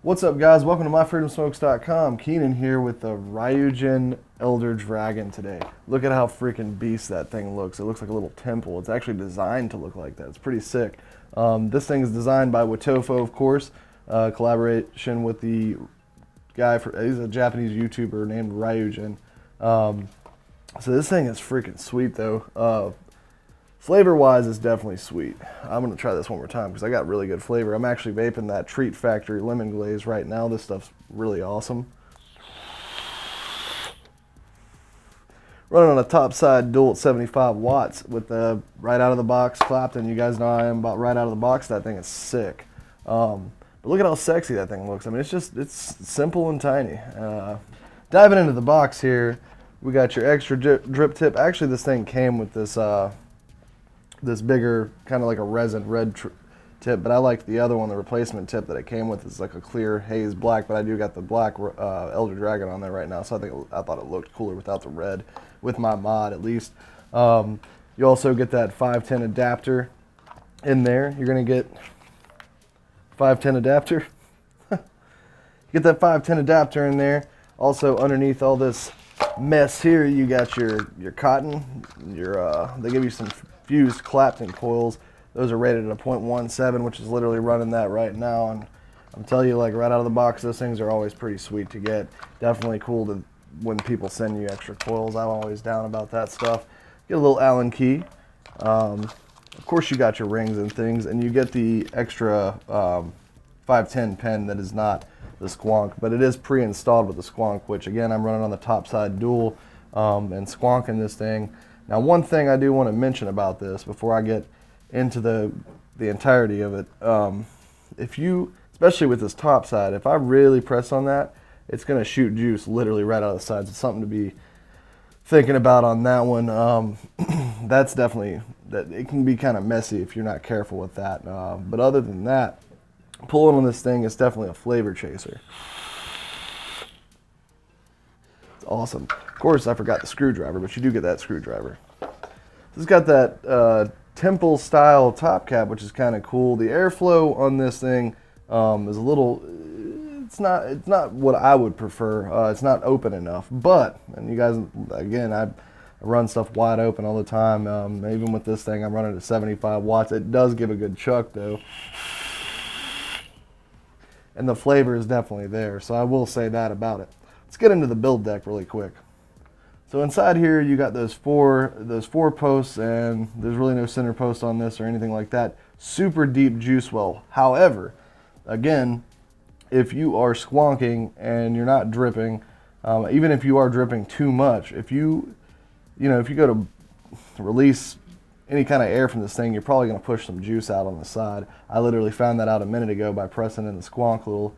What's up, guys? Welcome to myfreedomsmokes.com. Keenan here with the RYUJIN Elder Dragon today. Look at how freaking beast that thing looks. It looks like a little temple. It's actually designed to look like that. It's pretty sick. This thing is designed by Wotofo, of course. Collaboration with the guy, he's a Japanese YouTuber named RYUJIN. So this thing is freaking sweet, though. Flavor-wise, it's definitely sweet. I'm going to try this one more time because I got really good flavor. I'm actually vaping that Treat Factory Lemon Glaze right now. This stuff's really awesome. Running on a top side dual at 75 watts with the right out of the box Clapton. You guys know I am about right out of the box. That thing is sick. But look at how sexy that thing looks. I mean, it's simple and tiny. Diving into the box here, we got your extra drip tip. Actually, this thing came with this bigger, kind of like a resin red tip, but I like the other one, the replacement tip that it came with. Is like a clear haze black, but I do got the black Elder Dragon on there right now, so I thought it looked cooler without the red, with my mod at least. You also get that 510 adapter in there. You're gonna get 510 adapter. You get that 510 adapter in there. Also underneath all this mess here, you got your cotton. They give you some fused Clapton coils. Those are rated at a 0.17, which is literally running that right now. And I'm telling you, like right out of the box, those things are always pretty sweet to get. Definitely cool to when people send you extra coils. I'm always down about that stuff. Get a little Allen key. Of course, you got your rings and things, and you get the extra 510 pen that is not the squonk, but it is pre-installed with the squonk, which again, I'm running on the top side dual and squonking this thing. Now, one thing I do want to mention about this before I get into the entirety of it, if you, especially with this top side, if I really press on that, it's going to shoot juice literally right out of the sides. It's something to be thinking about on that one. That's definitely, it can be kind of messy if you're not careful with that. But other than that, pulling on this thing is definitely a flavor chaser. It's awesome. Of course, I forgot the screwdriver, but you do get that screwdriver. It's got that temple style top cap, which is kind of cool. The airflow on this thing is a little, it's not what I would prefer. It's not open enough, but, and you guys, again, I run stuff wide open all the time. Even with this thing, I'm running at 75 watts. It does give a good chuck though. And the flavor is definitely there, so I will say that about it. Let's get into the build deck really quick. So inside here, you got those four posts, and there's really no center post on this or anything like that. Super deep juice well. However, again, if you are squonking and you're not dripping, even if you are dripping too much, if you go to release any kind of air from this thing, you're probably going to push some juice out on the side. I literally found that out a minute ago by pressing in the squonk a little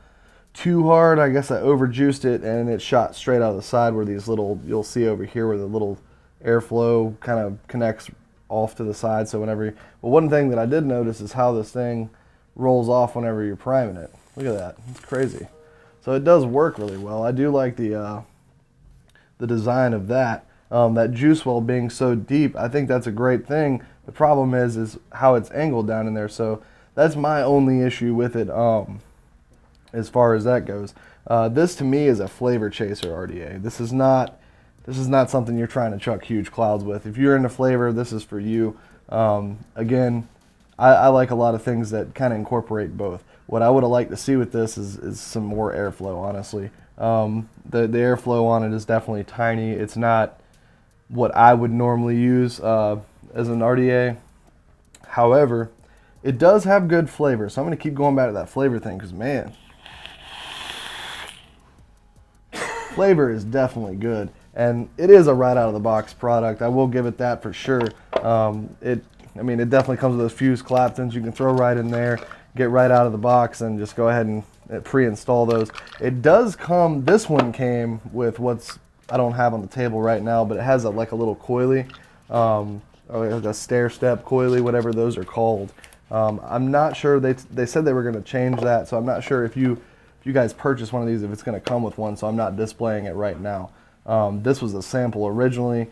too hard. I guess I overjuiced it, and it shot straight out of the side where these little, you'll see over here where the little airflow kind of connects off to the side. So whenever, but one thing that I did notice is how this thing rolls off whenever you're priming it. Look at that, it's crazy. So it does work really well. I do like the design of that. That juice well being so deep, I think that's a great thing. The problem is how it's angled down in there. So that's my only issue with it as far as that goes. This to me is a flavor chaser RDA. This is not something you're trying to chuck huge clouds with. If you're into flavor, this is for you. Again, I like a lot of things that kind of incorporate both. What I would have liked to see with this is some more airflow, honestly. The airflow on it is definitely tiny. It's not what I would normally use as an RDA. However, it does have good flavor, so I'm going to keep going back to that flavor thing because, man, flavor is definitely good, and it is a right out of the box product. I will give it that for sure. It definitely comes with those fused Claptons you can throw right in there, get right out of the box, and just go ahead and pre-install those. It does come, this one came with I don't have on the table right now, but it has like a little coily, or like a stair step coily, whatever those are called. I'm not sure, they said they were going to change that, so I'm not sure if you guys purchase one of these, if it's going to come with one, so I'm not displaying it right now. This was a sample originally.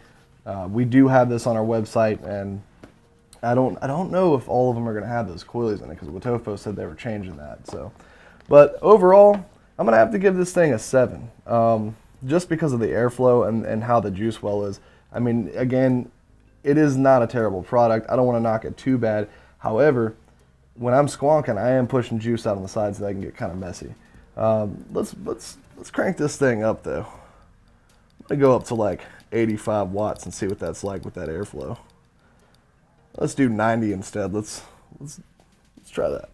We do have this on our website, and I don't know if all of them are going to have those coilies in it, because Wotofo said they were changing that. So But overall, I'm gonna have to give this thing a 7, just because of the airflow and how the juice well is. I mean, again, it is not a terrible product. I don't want to knock it too bad. However, when I'm squonking, I am pushing juice out on the sides that can get kind of messy. Let's crank this thing up though. I'm gonna go up to like 85 watts and see what that's like with that airflow. Let's do 90 instead. Let's try that.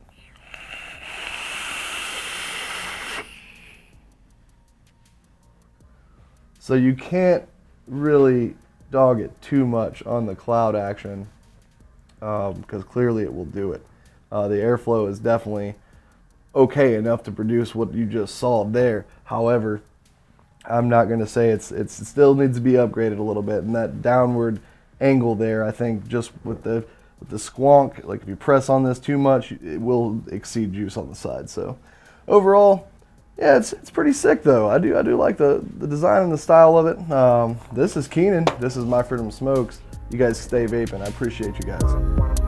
So you can't really dog it too much on the cloud action, because clearly it will do it. The airflow is definitely okay enough to produce what you just saw there. However, I'm not going to say it still needs to be upgraded a little bit, and that downward angle there, I think just with the squonk, like if you press on this too much, it will exceed juice on the side. So overall, yeah, it's pretty sick though. I do like the design and the style of it. This is Keenan. This is My Freedom Smokes. You guys stay vaping. I appreciate you guys.